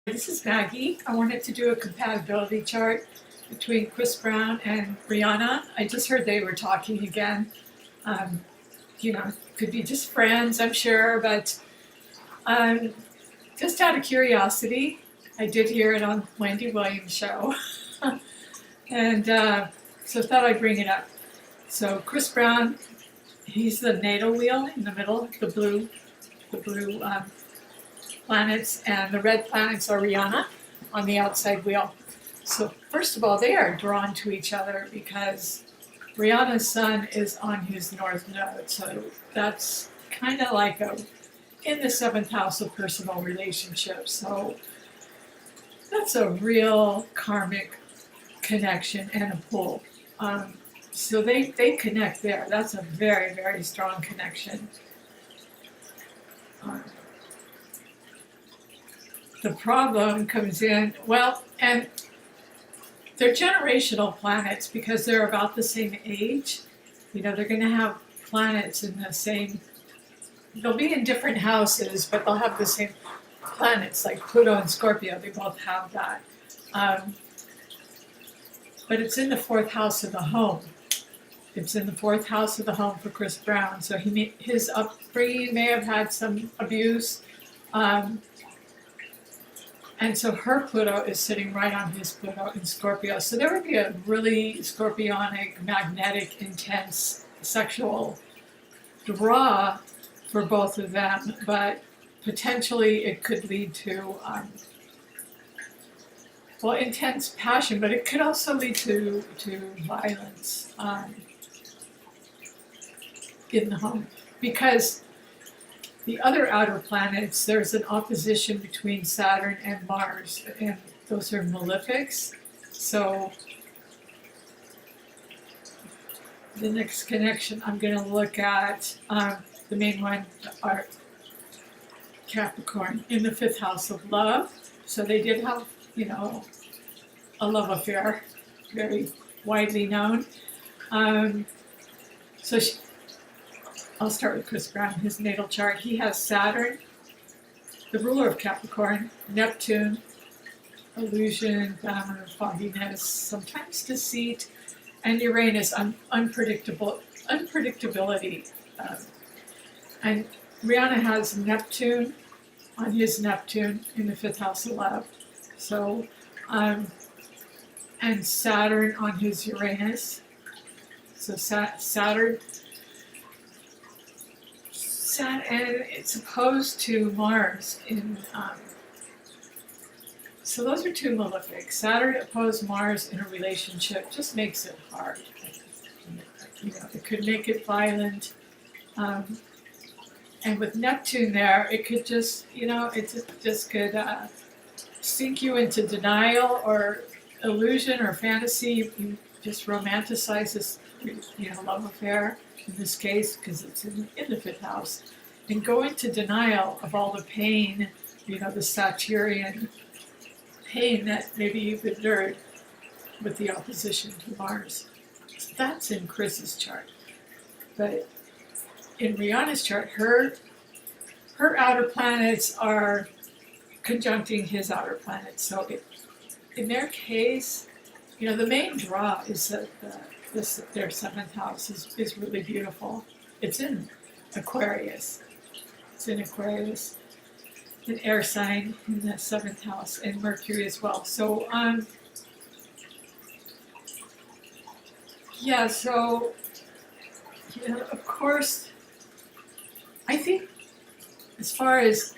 This is Maggie. I wanted to do a compatibility chart between Chris Brown and Rihanna. I just heard they were talking again. Could be just friends, I'm sure, but just out of curiosity, I did hear it on Wendy Williams' show, and so thought I'd bring it up. So Chris Brown, he's the natal wheel in the middle, the blue planets, and the red planets are Rihanna on the outside wheel. So first of all, they are drawn to each other because Rihanna's sun is on his north node. So that's kind of like in the 7th house of personal relationships. So that's a real karmic connection and a pull. So they connect there. That's a very, very strong connection. The problem comes in, and they're generational planets because they're about the same age. They're going to have planets in the same, they'll be in different houses, but they'll have the same planets, like Pluto and Scorpio, they both have that. But it's in the 4th house of the home. It's in the 4th house of the home for Chris Brown. So his upbringing may have had some abuse. And so her Pluto is sitting right on his Pluto in Scorpio. So there would be a really scorpionic, magnetic, intense sexual draw for both of them. But potentially it could lead to, intense passion, but it could also lead to violence in the home. Because the other outer planets, there's an opposition between Saturn and Mars, and those are malefics. So the next connection I'm going to look at, the main one, are Capricorn in the 5th house of love. So they did have, a love affair, very widely known. I'll start with Chris Brown, his natal chart. He has Saturn, the ruler of Capricorn, Neptune, illusion, glamour, fogginess, sometimes deceit, and Uranus, unpredictability. And Rihanna has Neptune on his Neptune in the 5th house of love. So, and Saturn on his Uranus. So Saturn, and it's opposed to Mars in, so those are two malefics. Saturn opposed Mars in a relationship just makes it hard. It could make it violent. And with Neptune there, it could just, it just could sink you into denial or illusion or fantasy. You just romanticize this, love affair in this case, because it's in the 5th house, and go into denial of all the pain, the Saturnian pain that maybe you've endured with the opposition to Mars. So that's in Chris's chart. But in Rihanna's chart, her outer planets are conjuncting his outer planets. So in their case, the main draw is that their 7th house is really beautiful. It's in Aquarius. An air sign in the 7th house, and Mercury as well. So, of course, I think as far as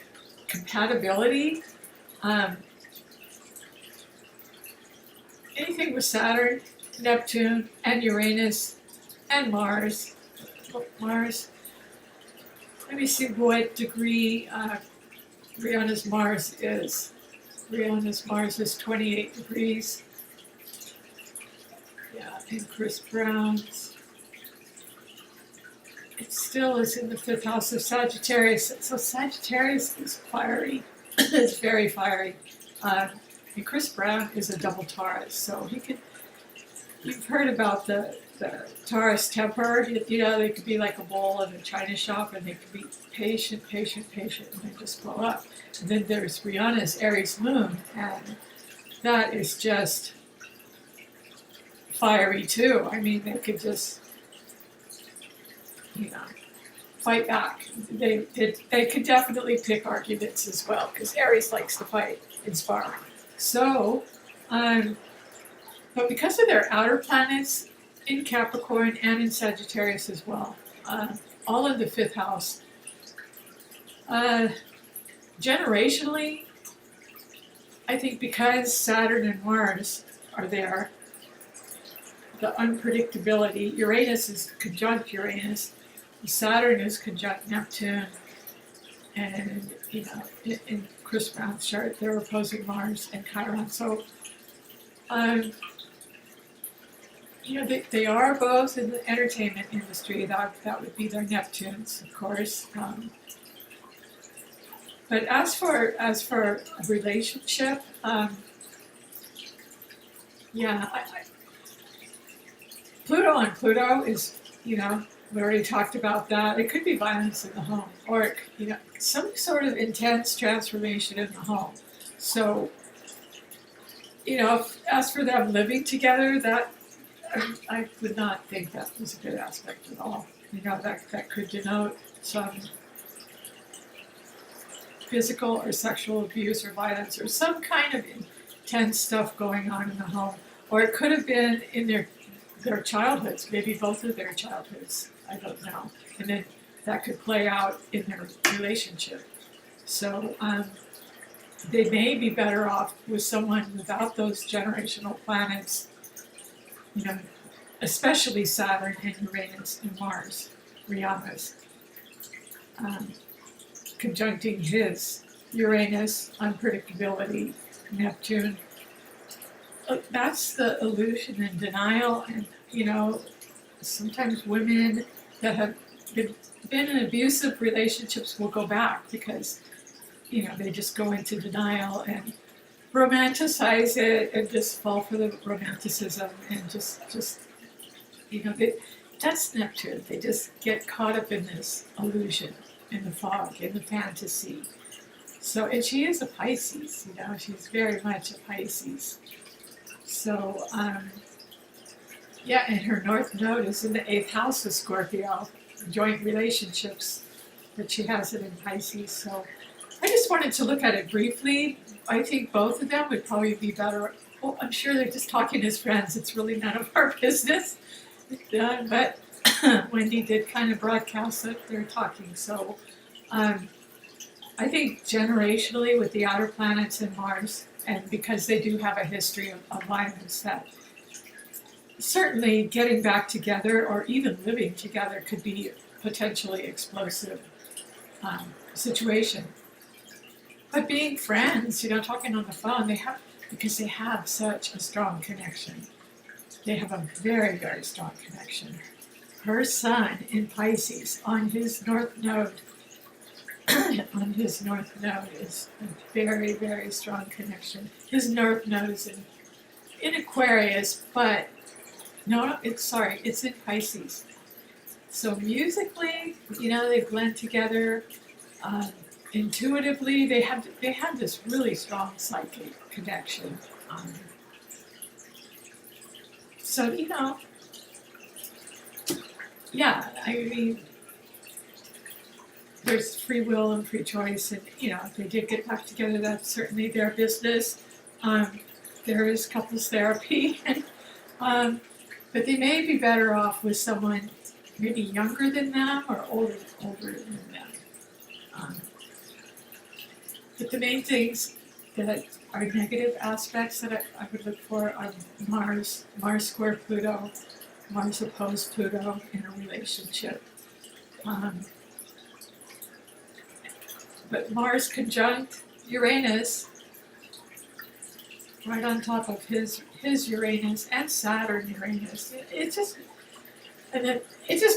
compatibility, anything with Saturn, Neptune, and Uranus, and Mars. Let me see what degree Rihanna's Mars is. Rihanna's Mars is 28 degrees. Yeah, and Chris Brown's, it still is in the 5th house of Sagittarius. So Sagittarius is fiery. It's very fiery. And Chris Brown is a double Taurus, so you've heard about the the Taurus temper, you know, they could be like a bowl in a china shop, and they could be patient, and then just blow up. And then there's Rihanna's Aries moon, and that is just fiery too. I mean, they could just, you know, fight back. They could definitely pick arguments as well, because Aries likes to fight and spar. So, but because of their outer planets in Capricorn and in Sagittarius as well, all in the fifth house, generationally, I think because Saturn and Mars are there, the unpredictability, Uranus is conjunct Uranus, Saturn is conjunct Neptune, and, you know, in Chris Brown's chart, they're opposing Mars and Chiron. So, you know, they are both in the entertainment industry. That would be their Neptunes, of course. But as for a relationship, yeah, Pluto on Pluto is, you know, we already talked about that. It could be violence in the home, or, you know, some sort of intense transformation in the home. So, you know, as for them living together, that I would not think that was a good aspect at all. You know, that could denote some physical or sexual abuse or violence or some kind of intense stuff going on in the home. Or it could have been in their childhoods, maybe both of their childhoods, I don't know. And then that could play out in their relationship. So they may be better off with someone without those generational planets, you know, especially Saturn and Uranus and Mars, Rihanna's, conjuncting his Uranus, unpredictability, Neptune. That's the illusion and denial, and, you know, sometimes women that have been in abusive relationships will go back because, you know, they just go into denial and romanticize it and just fall for the romanticism and just you know, that's Neptune. They just get caught up in this illusion, in the fog, in the fantasy. So, and she is a Pisces, you know, she's very much a Pisces. So, yeah, and her North Node is in the 8th house of Scorpio, joint relationships, but she has it in Pisces. So I just wanted to look at it briefly. I think both of them would probably be better. Well, I'm sure they're just talking as friends. It's really none of our business. But Wendy did kind of broadcast that they're talking. So I think generationally with the outer planets and Mars, and because they do have a history of violence, that certainly getting back together or even living together could be a potentially explosive situation. But being friends, you know, talking on the phone, because they have such a strong connection. They have a very, very strong connection. Her sun in Pisces on his North Node, is a very, very strong connection. His North Node is in Aquarius, but it's in Pisces. So musically, you know, they blend together. Intuitively, they have this really strong psychic connection. So, you know, yeah, I mean, there's free will and free choice, and, you know, if they did get back together, that's certainly their business. There is couples therapy, and, but they may be better off with someone maybe younger than them or older than them. But the main things that are negative aspects that I would look for are Mars square Pluto, Mars opposed Pluto in a relationship. But Mars conjunct Uranus, right on top of his Uranus and Saturn Uranus, it just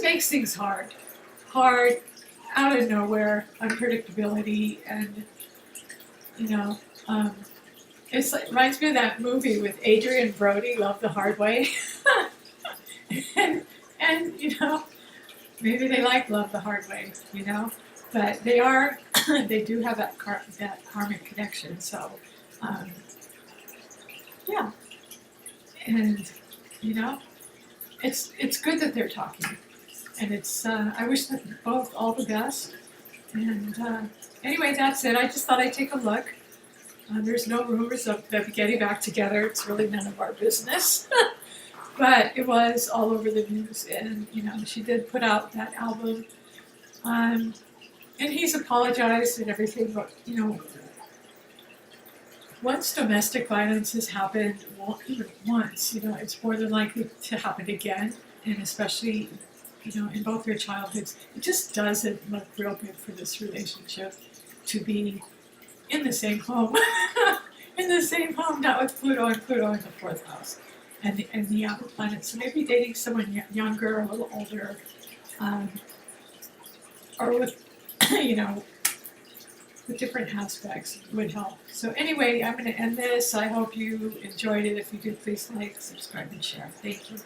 makes things hard, out of nowhere, unpredictability, and, you know, it's like, reminds me of that movie with Adrian Brody, Love the Hard Way. And And, you know, maybe they like love the hard way, you know, but they are, they do have that karmic connection, so, yeah. And, you know, it's good that they're talking, and it's, I wish them both all the best, and, anyway, that's it. I just thought I'd take a look. There's no rumors of them getting back together. It's really none of our business. But it was all over the news, and, you know, she did put out that album. And he's apologized and everything, but, you know, once domestic violence has happened, well, even once, you know, it's more than likely to happen again, and especially, you know, in both their childhoods, it just doesn't look real good for this relationship to be in the same home, in the same home, not with Pluto in the fourth house, and the outer planets. So maybe dating someone younger, a little older, or with, you know, with different aspects would help. So anyway, I'm going to end this. I hope you enjoyed it. If you did, please like, subscribe, and share. Thank you.